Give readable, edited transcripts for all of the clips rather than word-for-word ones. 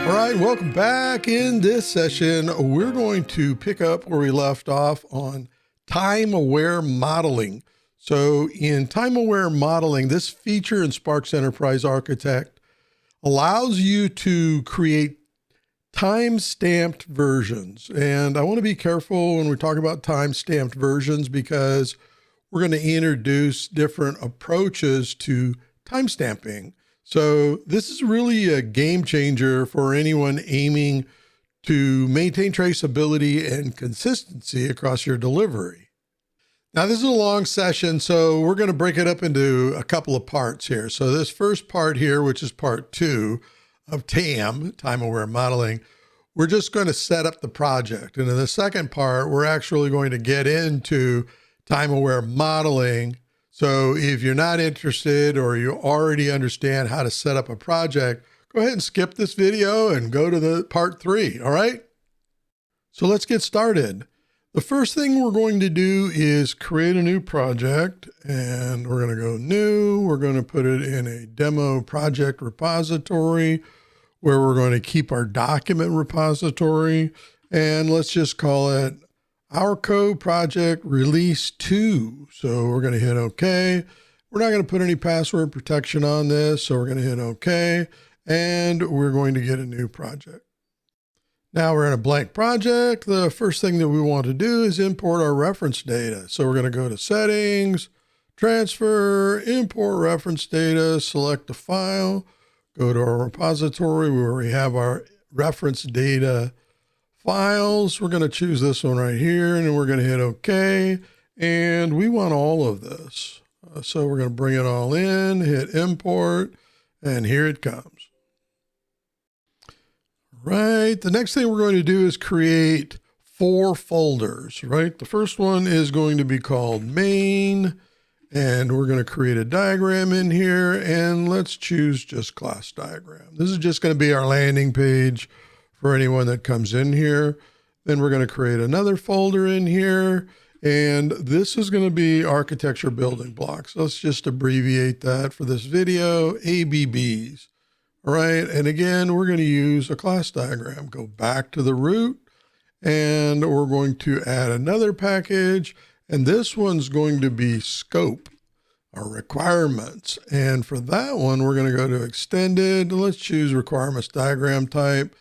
All right, welcome back. In this session, we're going to pick up where we left off on time-aware modeling. So in time-aware modeling, this feature in Sparx Enterprise Architect allows you to create time-stamped versions. And I want to be careful when we talk about time-stamped versions because we're going to introduce different approaches to timestamping. So this is really a game changer for anyone aiming to maintain traceability and consistency across your delivery. Now, this is a long session, so we're going to break it up into a couple of parts here. So this first part here, which is part 2 of TAM, time-aware modeling, we're just going to set up the project. And in the second part, we're actually going to get into time-aware modeling. So if you're not interested or you already understand how to set up a project, go ahead and skip this video and go to the part 3, all right? So let's get started. The first thing we're going to do is create a new project, and we're going to go new. We're going to put it in a demo project repository where we're going to keep our document repository, and let's just call it Our Code Project Release 2. So we're going to hit OK. We're not going to put any password protection on this, so we're going to hit OK, and we're going to get a new project. Now we're in a blank project. The first thing that we want to do is import our reference data. So we're going to go to Settings, Transfer, Import Reference Data, select the file, go to our repository where we have our reference data files. We're going to choose this one right here, and then we're going to hit OK. And we want all of this. So we're going to bring it all in, hit import, and here it comes. Right. The next thing we're going to do is create 4 folders, right? The first one is going to be called main, and we're going to create a diagram in here, and let's choose just class diagram. This is just going to be our landing page for anyone that comes in here. Then we're going to create another folder in here, and this is going to be architecture building blocks. Let's just abbreviate that for this video, ABBs. All right, and again, we're going to use a class diagram. Go back to the root, and we're going to add another package, and this one's going to be scope, our requirements. And for that one, we're going to go to extended. Let's choose requirements diagram type.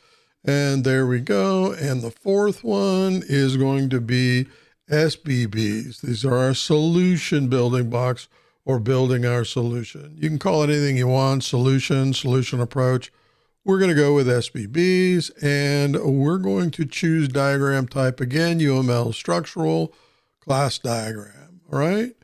And there we go. And the fourth one is going to be SBBs. These are our solution building blocks, or building our solution. You can call it anything you want, solution approach. We're going to go with SBBs, and we're going to choose diagram type again, UML structural, class diagram. All right.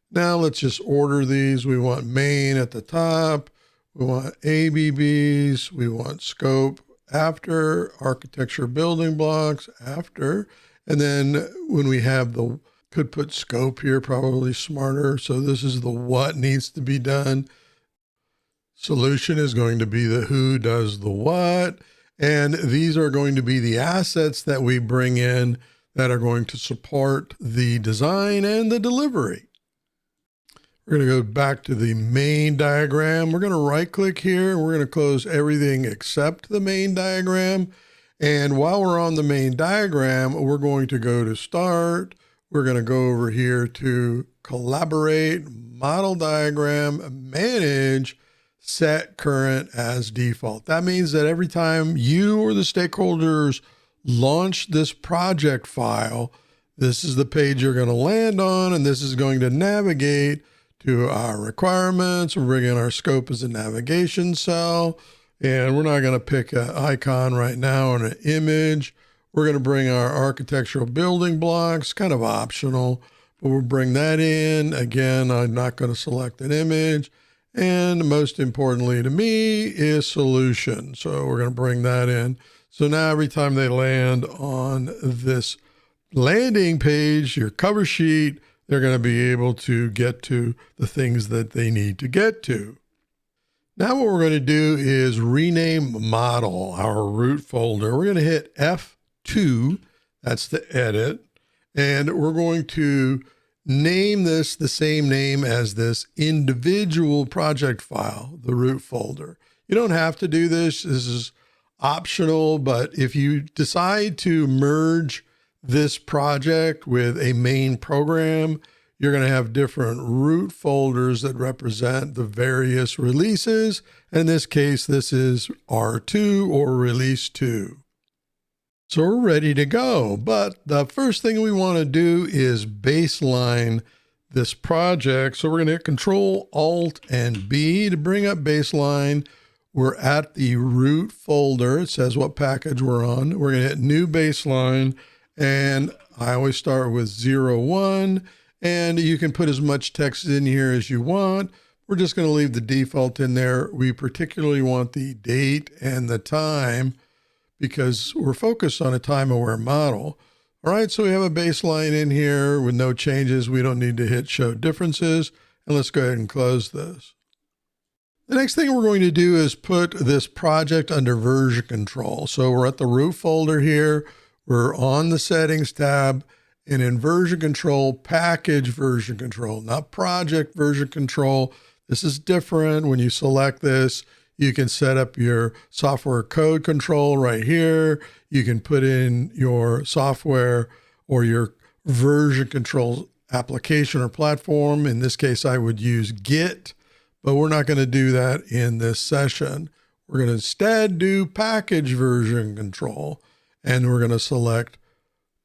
Now let's just order these. We want main at the top. We want ABBs. We want scope after, architecture building blocks after. And then when we have the, could put scope here, probably smarter. So this is the what needs to be done. Solution is going to be the who does the what. And these are going to be the assets that we bring in that are going to support the design and the delivery. We're going to go back to the main diagram. We're going to right click here. We're going to close everything except the main diagram. And while we're on the main diagram, we're going to go to start. We're going to go over here to collaborate, model diagram, manage, set current as default. That means that every time you or the stakeholders launch this project file, this is the page you're going to land on, and this is going to navigate to our requirements. We're bringing our scope as a navigation cell, and we're not going to pick an icon right now or an image. We're going to bring our architectural building blocks, kind of optional, but we'll bring that in. Again, I'm not going to select an image. And most importantly to me is solution. So we're going to bring that in. So now every time they land on this landing page, your cover sheet, they're going to be able to get to the things that they need to get to. Now what we're going to do is rename model, our root folder. We're going to hit F2, that's the edit, and we're going to name this the same name as this individual project file, the root folder. You don't have to do this. This is optional, but if you decide to merge this project with a main program, you're going to have different root folders that represent the various releases. In this case, this is R2 or release 2. So we're ready to go. But the first thing we want to do is baseline this project. So we're going to hit Control Alt and B to bring up baseline. We're at the root folder. It says what package we're on. We're going to hit New Baseline. And I always start with 01. And you can put as much text in here as you want. We're just going to leave the default in there. We particularly want the date and the time because we're focused on a time-aware model. All right, so we have a baseline in here with no changes. We don't need to hit Show Differences. And let's go ahead and close this. The next thing we're going to do is put this project under version control. So we're at the root folder here. We're on the Settings tab. And in version control, package version control, not project version control. This is different. When you select this, you can set up your software code control right here. You can put in your software or your version control application or platform. In this case, I would use Git, but we're not going to do that in this session. We're going to instead do package version control, and we're going to select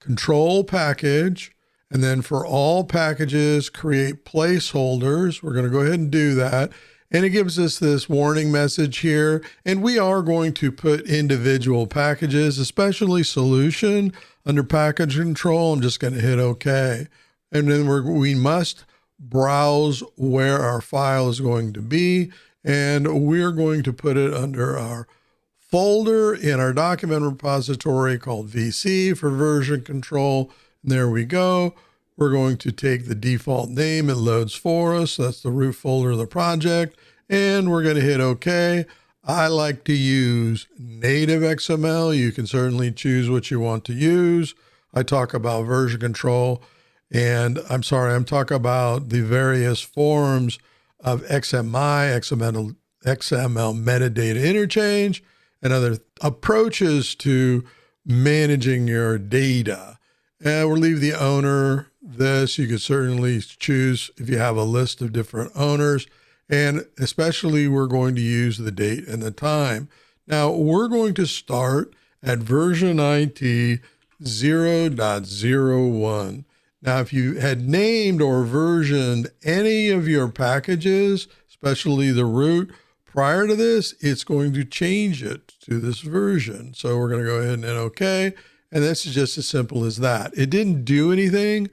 Control Package, and then for all packages, create placeholders. We're going to go ahead and do that. And it gives us this warning message here. And we are going to put individual packages, especially solution, under package control. I'm just going to hit OK. And then we must browse where our file is going to be. And we're going to put it under our folder in our document repository called VC for version control. And there we go. We're going to take the default name it loads for us. That's the root folder of the project. And we're going to hit OK. I like to use native XML. You can certainly choose what you want to use. I talk about version control. And I'm talking about the various forms of XML metadata interchange, and other approaches to managing your data. And we'll leave the owner this. You could certainly choose if you have a list of different owners. And especially we're going to use the date and the time. Now we're going to start at version IT 0.01. Now, if you had named or versioned any of your packages, especially the root, prior to this, it's going to change it to this version. So we're going to go ahead and hit OK. And this is just as simple as that. It didn't do anything.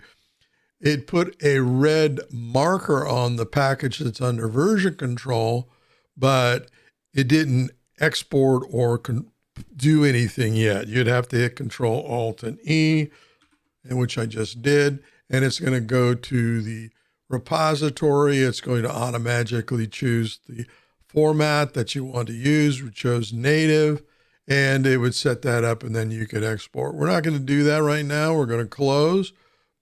It put a red marker on the package that's under version control, but it didn't export or do anything yet. You'd have to hit Control Alt and E, and which I just did. And it's going to go to the repository. It's going to automatically choose the format that you want to use. We chose native, and it would set that up, and then you could export. We're not going to do that right now. We're going to close,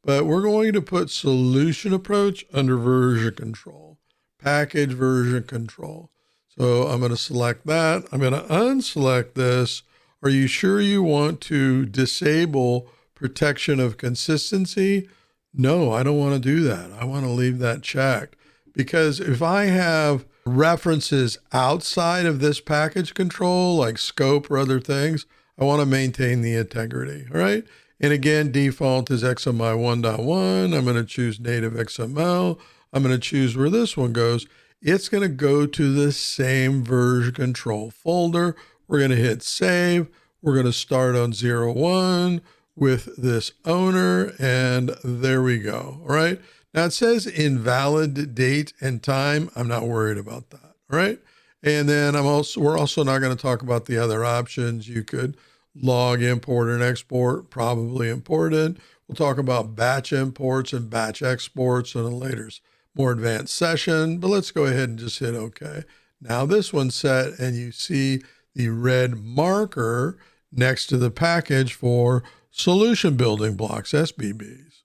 but we're going to put solution approach under version control, package version control. So I'm going to select that. I'm going to unselect this. Are you sure you want to disable protection of consistency? No, I don't want to do that. I want to leave that checked, because if I have references outside of this package control, like scope or other things, I want to maintain the integrity, all right? And again, default is XML 1.1. I'm going to choose native XML. I'm going to choose where this one goes. It's going to go to the same version control folder. We're going to hit save. We're going to start on 01 with this owner, and there we go, all right? Now it says invalid date and time. I'm not worried about that, all right? And then we're also not going to talk about the other options. You could log import and export, probably important. We'll talk about batch imports and batch exports in a later, more advanced session, but let's go ahead and just hit OK. Now this one's set, and you see the red marker next to the package for solution building blocks, SBBs.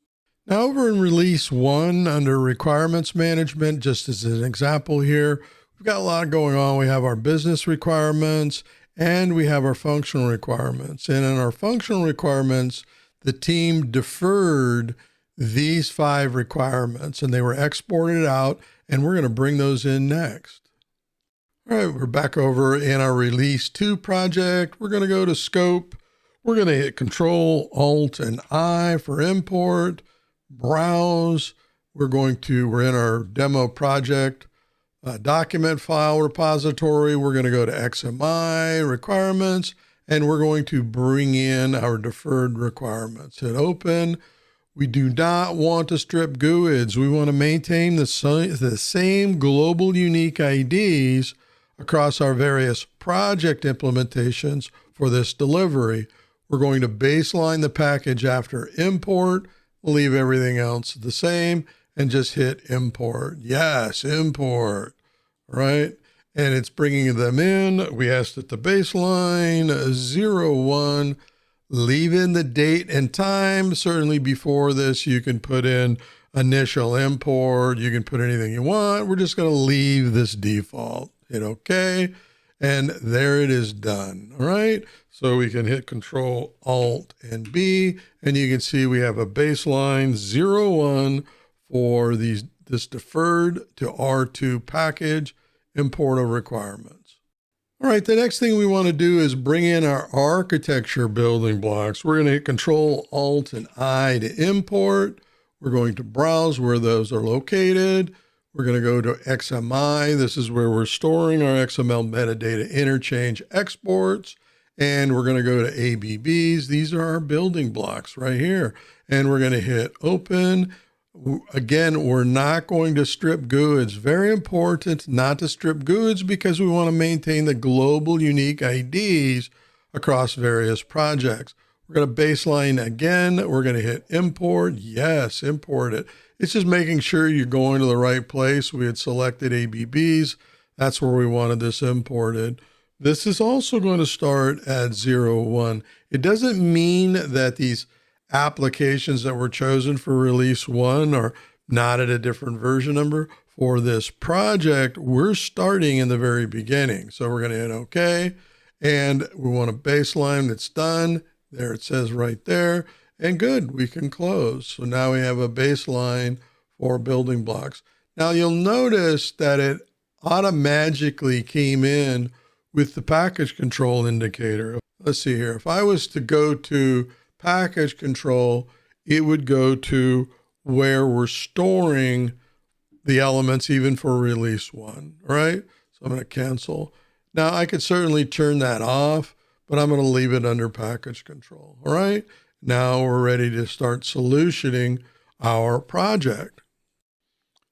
Now over in release 1 under requirements management, just as an example here, we've got a lot going on. We have our business requirements, and we have our functional requirements. And in our functional requirements, the team deferred these 5 requirements and they were exported out, and we're going to bring those in next. All right, we're back over in our release 2 project. We're going to go to scope. We're going to hit Control, Alt, and I for import, browse. We're in our demo project document file repository. We're going to go to XMI requirements, and we're going to bring in our deferred requirements. Hit open. We do not want to strip GUIDs. We want to maintain the same global unique IDs across our various project implementations for this delivery. We're going to baseline the package after import, leave everything else the same, and just hit import. Yes, import, right? And it's bringing them in. We asked it to baseline 01, leave in the date and time. Certainly before this, you can put in initial import. You can put anything you want. We're just going to leave this default. Hit OK, and there it is done. All right. So we can hit Control, Alt, and B, and you can see we have a baseline 01 for this deferred to R2 package import of requirements. All right, the next thing we want to do is bring in our architecture building blocks. We're going to hit Control, Alt, and I to import. We're going to browse where those are located. We're going to go to XMI. This is where we're storing our XML metadata interchange exports. And we're going to go to ABBs. These are our building blocks right here. And we're going to hit open. Again, we're not going to strip GUIDs. Very important not to strip GUIDs because we want to maintain the global unique IDs across various projects. We're going to baseline again. We're going to hit import. Yes, import it. It's just making sure you're going to the right place. We had selected ABBs. That's where we wanted this imported. This is also going to start at 01. It doesn't mean that these applications that were chosen for release 1 are not at a different version number. For this project, we're starting in the very beginning. So we're going to hit OK, and we want a baseline that's done. There it says right there, and good, we can close. So now we have a baseline for building blocks. Now you'll notice that it automatically came in with the package control indicator. Let's see here. If I was to go to package control, it would go to where we're storing the elements even for release 1, all right? So I'm going to cancel. Now I could certainly turn that off, but I'm going to leave it under package control, all right? Now we're ready to start solutioning our project.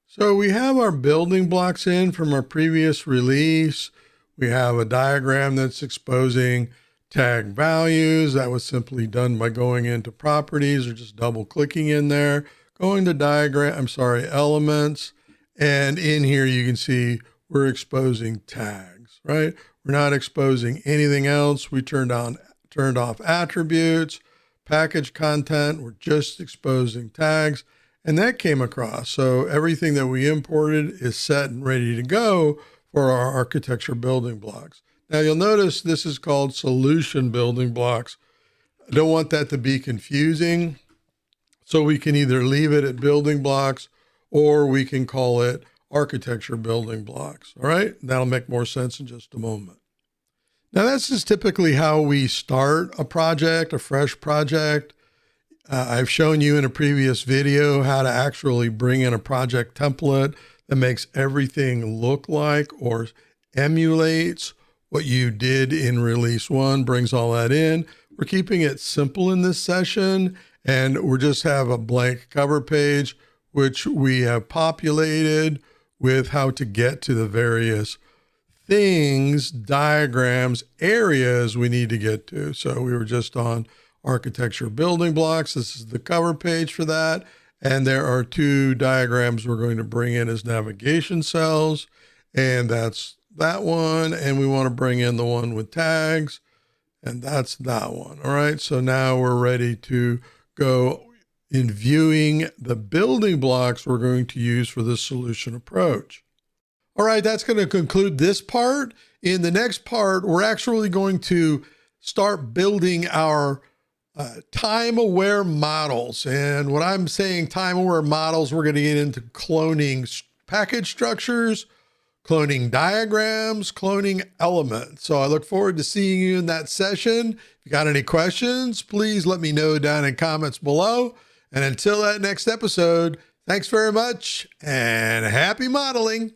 So we have our building blocks in from our previous release. We have a diagram that's exposing tag values. That was simply done by going into properties or just double clicking in there, going to elements. And in here, you can see we're exposing tags, right? We're not exposing anything else. We turned off attributes, package content. We're just exposing tags, and that came across. So everything that we imported is set and ready to go for our architecture building blocks. Now you'll notice this is called solution building blocks. I don't want that to be confusing. So we can either leave it at building blocks or we can call it architecture building blocks. All right, that'll make more sense in just a moment. Now that's just typically how we start a project, a fresh project. I've shown you in a previous video how to actually bring in a project template that makes everything look like or emulates what you did in release 1, brings all that in. We're keeping it simple in this session, and we just have a blank cover page, which we have populated with how to get to the various things, diagrams, areas we need to get to. So we were just on architecture building blocks. This is the cover page for that. And there are 2 diagrams we're going to bring in as navigation cells. And that's that one. And we want to bring in the one with tags. And that's that one. All right. So now we're ready to go in viewing the building blocks we're going to use for this solution approach. All right, that's going to conclude this part. In the next part, we're actually going to start building our time-aware models. And when I'm saying time-aware models, we're going to get into cloning package structures, cloning diagrams, cloning elements. So I look forward to seeing you in that session. If you got any questions, please let me know down in comments below. And until that next episode, thanks very much and happy modeling.